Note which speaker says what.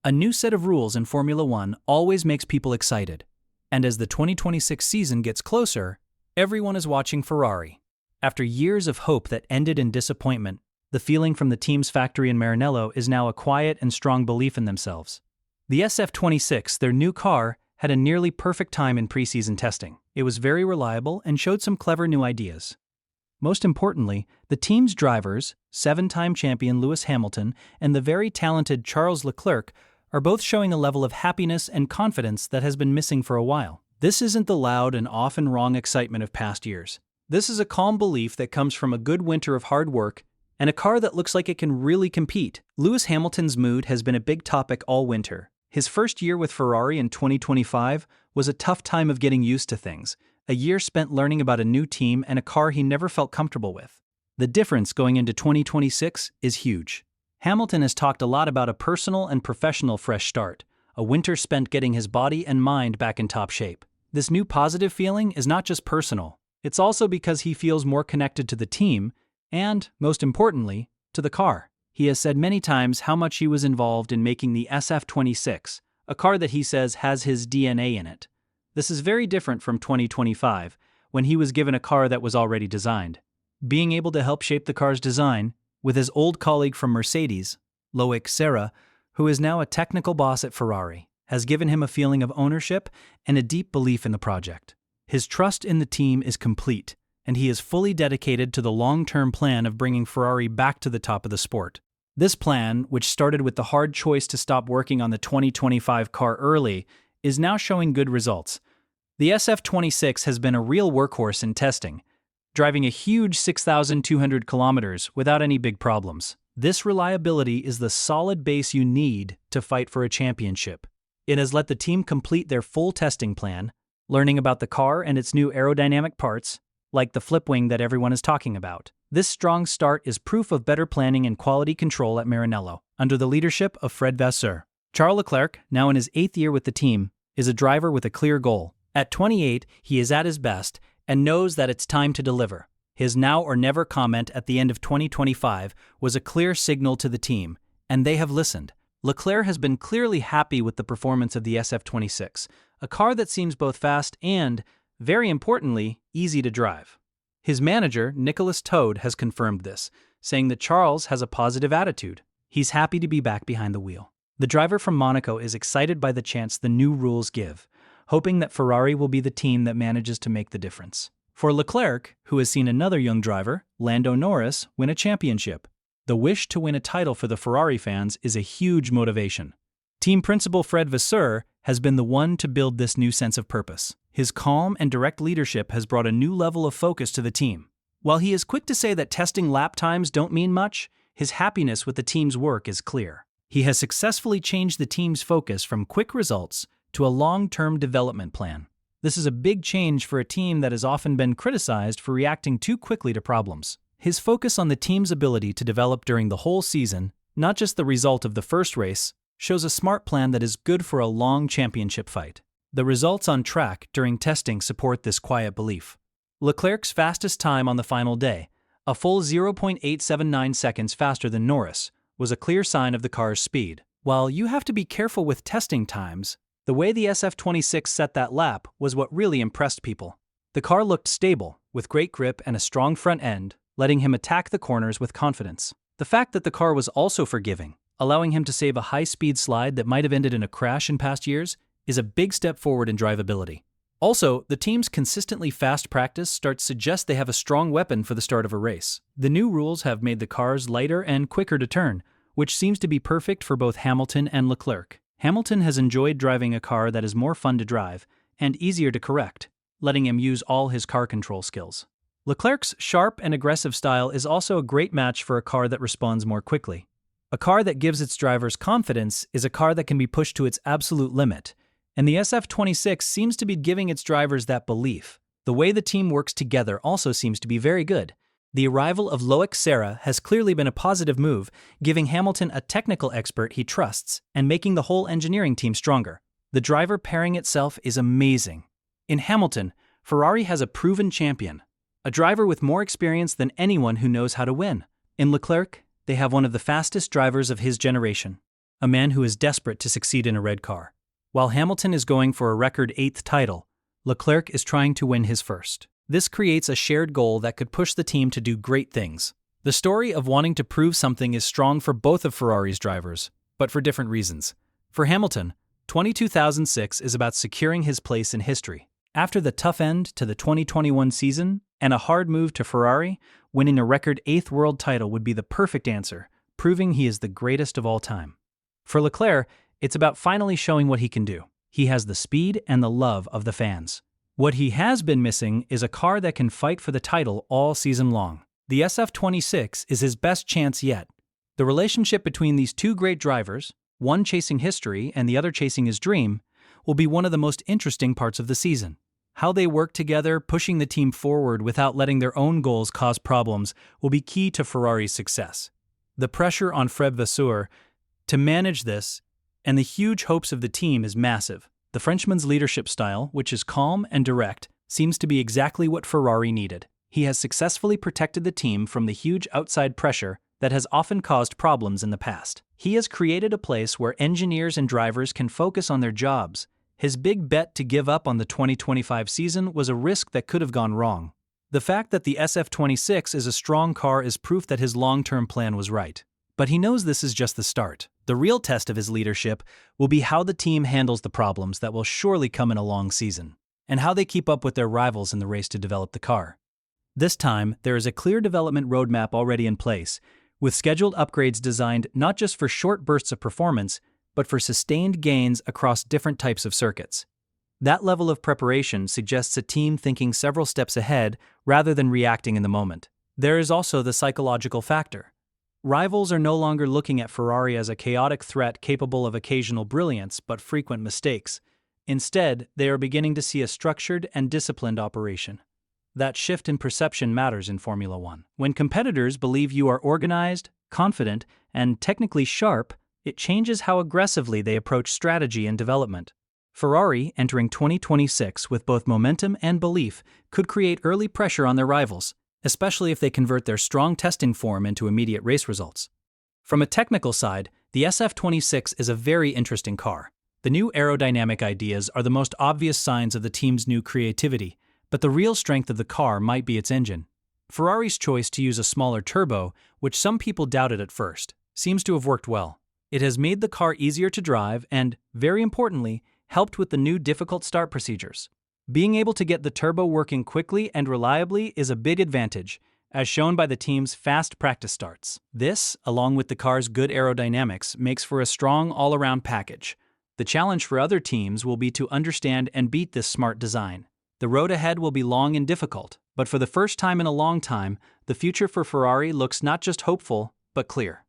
Speaker 1: A new set of rules in Formula One always makes people excited. And as the 2026 season gets closer, everyone is watching Ferrari. After years of hope that ended in disappointment, the feeling from the team's factory in Maranello is now a quiet and strong belief in themselves. The SF-26, their new car, had a nearly perfect time in preseason testing. It was very reliable and showed some clever new ideas. Most importantly, the team's drivers, seven-time champion Lewis Hamilton and the very talented Charles Leclerc, are both showing a level of happiness and confidence that has been missing for a while. This isn't the loud and often wrong excitement of past years. This is a calm belief that comes from a good winter of hard work and a car that looks like it can really compete. Lewis Hamilton's mood has been a big topic all winter. His first year with Ferrari in 2025 was a tough time of getting used to things, a year spent learning about a new team and a car he never felt comfortable with. The difference going into 2026 is huge. Hamilton has talked a lot about a personal and professional fresh start, a winter spent getting his body and mind back in top shape. This new positive feeling is not just personal, it's also because he feels more connected to the team and, most importantly, to the car. He has said many times how much he was involved in making the SF-26, a car that he says has his DNA in it. This is very different from 2025, when he was given a car that was already designed. Being able to help shape the car's design, with his old colleague from Mercedes, Leclerc, who is now a technical boss at Ferrari, has given him a feeling of ownership and a deep belief in the project. His trust in the team is complete, and he is fully dedicated to the long-term plan of bringing Ferrari back to the top of the sport. This plan, which started with the hard choice to stop working on the 2025 car early, is now showing good results. The SF-26 has been a real workhorse in testing, driving a huge 6,200 kilometers without any big problems. This reliability is the solid base you need to fight for a championship. It has let the team complete their full testing plan, learning about the car and its new aerodynamic parts, like the flip wing that everyone is talking about. This strong start is proof of better planning and quality control at Maranello, under the leadership of Vasseur. Charles Leclerc, now in his 8th year with the team, is a driver with a clear goal. At 28, he is at his best and knows that it's time to deliver. His now or never comment at the end of 2025 was a clear signal to the team, and they have listened. Leclerc has been clearly happy with the performance of the SF-26, a car that seems both fast and, very importantly, easy to drive. His manager, Nicolas Toad, has confirmed this, saying that Charles has a positive attitude. He's happy to be back behind the wheel. The driver from Monaco is excited by the chance the new rules give, hoping that Ferrari will be the team that manages to make the difference. For Leclerc, who has seen another young driver, Lando Norris, win a championship, the wish to win a title for the Ferrari fans is a huge motivation. Team principal Vasseur has been the one to build this new sense of purpose. His calm and direct leadership has brought a new level of focus to the team. While he is quick to say that testing lap times don't mean much, his happiness with the team's work is clear. He has successfully changed the team's focus from quick results to a long-term development plan. This is a big change for a team that has often been criticized for reacting too quickly to problems. His focus on the team's ability to develop during the whole season, not just the result of the first race, shows a smart plan that is good for a long championship fight. The results on track during testing support this quiet belief. Leclerc's fastest time on the final day, a full 0.879 seconds faster than Norris, was a clear sign of the car's speed. While you have to be careful with testing times, the way the SF-26 set that lap was what really impressed people. The car looked stable, with great grip and a strong front end, letting him attack the corners with confidence. The fact that the car was also forgiving, allowing him to save a high-speed slide that might have ended in a crash in past years, is a big step forward in drivability. Also, the team's consistently fast practice starts to suggest they have a strong weapon for the start of a race. The new rules have made the cars lighter and quicker to turn, which seems to be perfect for both Hamilton and Leclerc. Hamilton has enjoyed driving a car that is more fun to drive and easier to correct, letting him use all his car control skills. Leclerc's sharp and aggressive style is also a great match for a car that responds more quickly. A car that gives its drivers confidence is a car that can be pushed to its absolute limit, and the SF-26 seems to be giving its drivers that belief. The way the team works together also seems to be very good. The arrival of Leclerc has clearly been a positive move, giving Hamilton a technical expert he trusts and making the whole engineering team stronger. The driver pairing itself is amazing. In Hamilton, Ferrari has a proven champion, a driver with more experience than anyone who knows how to win. In Leclerc, they have one of the fastest drivers of his generation. a man who is desperate to succeed in a red car. While Hamilton is going for a record 8th title, Leclerc is trying to win his first. This creates a shared goal that could push the team to do great things. The story of wanting to prove something is strong for both of Ferrari's drivers, but for different reasons. For Hamilton, 2006 is about securing his place in history. After the tough end to the 2021 season and a hard move to Ferrari, winning a record 8th world title would be the perfect answer, proving he is the greatest of all time. For Leclerc, it's about finally showing what he can do. He has the speed and the love of the fans. What he has been missing is a car that can fight for the title all season long. The SF-26 is his best chance yet. The relationship between these two great drivers, one chasing history and the other chasing his dream, will be one of the most interesting parts of the season. How they work together, pushing the team forward without letting their own goals cause problems, will be key to Ferrari's success. The pressure on Vasseur to manage this and the huge hopes of the team is massive. The Frenchman's leadership style, which is calm and direct, seems to be exactly what Ferrari needed. He has successfully protected the team from the huge outside pressure that has often caused problems in the past. He has created a place where engineers and drivers can focus on their jobs. His big bet to give up on the 2025 season was a risk that could have gone wrong. The fact that the SF-26 is a strong car is proof that his long-term plan was right. But he knows this is just the start. The real test of his leadership will be how the team handles the problems that will surely come in a long season, and how they keep up with their rivals in the race to develop the car. This time, there is a clear development roadmap already in place, with scheduled upgrades designed not just for short bursts of performance, but for sustained gains across different types of circuits. That level of preparation suggests a team thinking several steps ahead rather than reacting in the moment. There is also the psychological factor. Rivals are no longer looking at Ferrari as a chaotic threat capable of occasional brilliance but frequent mistakes. Instead, they are beginning to see a structured and disciplined operation. That shift in perception matters in Formula One. When competitors believe you are organized, confident, and technically sharp, it changes how aggressively they approach strategy and development. Ferrari, entering 2026 with both momentum and belief, could create early pressure on their rivals, especially if they convert their strong testing form into immediate race results. From a technical side, the SF-26 is a very interesting car. The new aerodynamic ideas are the most obvious signs of the team's new creativity, but the real strength of the car might be its engine. Ferrari's choice to use a smaller turbo, which some people doubted at first, seems to have worked well. It has made the car easier to drive and, very importantly, helped with the new difficult start procedures. Being able to get the turbo working quickly and reliably is a big advantage, as shown by the team's fast practice starts. This, along with the car's good aerodynamics, makes for a strong all-around package. The challenge for other teams will be to understand and beat this smart design. The road ahead will be long and difficult, but for the first time in a long time, the future for Ferrari looks not just hopeful, but clear.